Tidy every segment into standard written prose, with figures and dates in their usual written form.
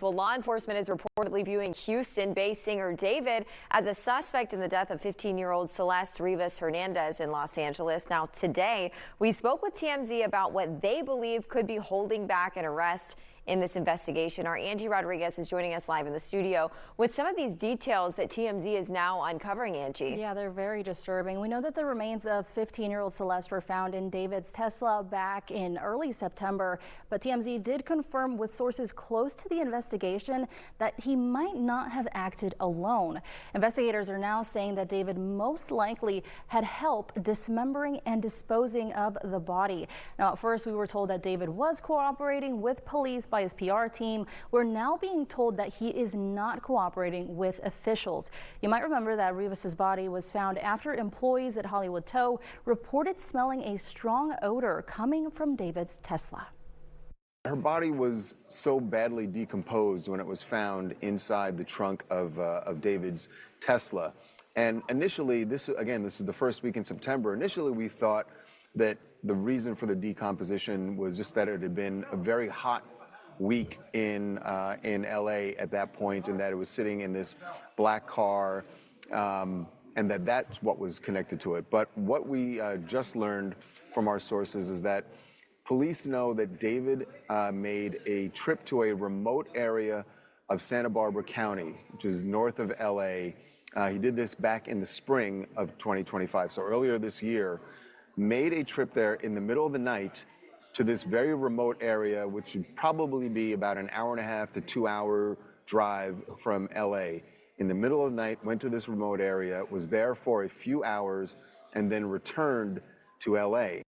Well, law enforcement is reportedly viewing Houston-based singer David as a suspect in the death of 15-year-old Celeste Rivas Hernandez in Los Angeles. Now, today, we spoke with TMZ about what they believe could be holding back an arrest in this investigation. Our Angie Rodriguez is joining us live in the studio with some of these details that TMZ is now uncovering, Angie. Yeah, they're very disturbing. We know that the remains of 15-year-old Celeste were found in David's Tesla back in early September, but TMZ did confirm with sources close to the investigation that he might not have acted alone. Investigators are now saying that David most likely had help dismembering and disposing of the body. Now, at first we were told that David was cooperating with police by his PR team. We're now being told that he is not cooperating with officials. You might remember that Rivas's body was found after employees at Hollywood Tow reported smelling a strong odor coming from David's Tesla. Her body was so badly decomposed when it was found inside the trunk of David's Tesla. And initially, this is the first week in September. Initially, we thought that the reason for the decomposition was just that it had been a very hot week in LA at that point, and that it was sitting in this black car, and that's what was connected to it. But what we just learned from our sources is that police know that David made a trip to a remote area of Santa Barbara County, which is north of LA. He did this back in the spring of 2025, so earlier this year, made a trip there in the middle of the night to this very remote area, which would probably be about an hour and a half to 2 hour drive from LA. In the middle of the night, went to this remote area, was there for a few hours, and then returned to LA.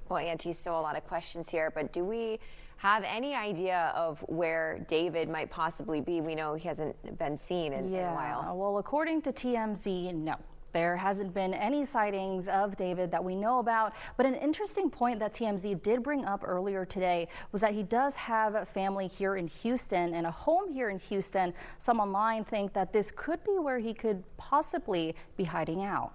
Well, Angie, still a lot of questions here, but do we have any idea of where David might possibly be? We know he hasn't been seen in a while. Well, according to TMZ, no. There hasn't been any sightings of David that we know about, but an interesting point that TMZ did bring up earlier today was that he does have family here in Houston and a home here in Houston. Some online think that this could be where he could possibly be hiding out.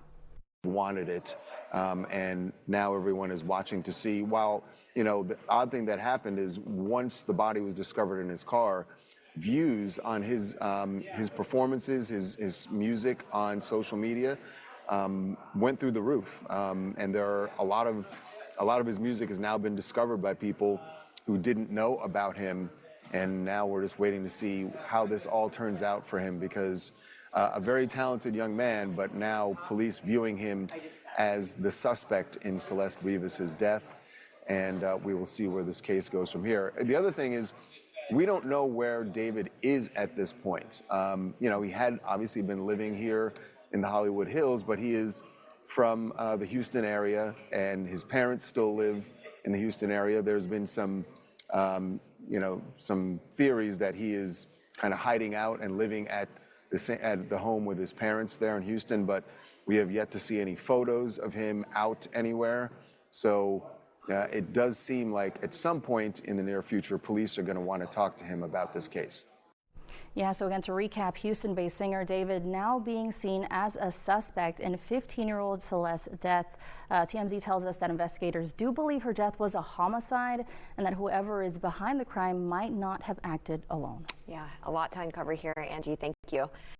Wanted it, and now everyone is watching to see. While, you know, the odd thing that happened is once the body was discovered in his car, views on his performances, his music on social media went through the roof, and there are a lot of his music has now been discovered by people who didn't know about him, and now we're just waiting to see how this all turns out for him, because a very talented young man, but now police viewing him as the suspect in Celeste Rivas's death, and we will see where this case goes from here. The other thing is, we don't know where David is at this point. You know, he had obviously been living here in the Hollywood Hills, but he is from the Houston area, and his parents still live in the Houston area. There's been some, you know, some theories that he is kind of hiding out and living at the home with his parents there in Houston, but we have yet to see any photos of him out anywhere. So it does seem like at some point in the near future, police are going to want to talk to him about this case. Yeah, so again, to recap, Houston-based singer David now being seen as a suspect in 15-year-old Celeste's death. TMZ tells us that investigators do believe her death was a homicide and that whoever is behind the crime might not have acted alone. Yeah, a lot to uncover here, Angie. Thank you.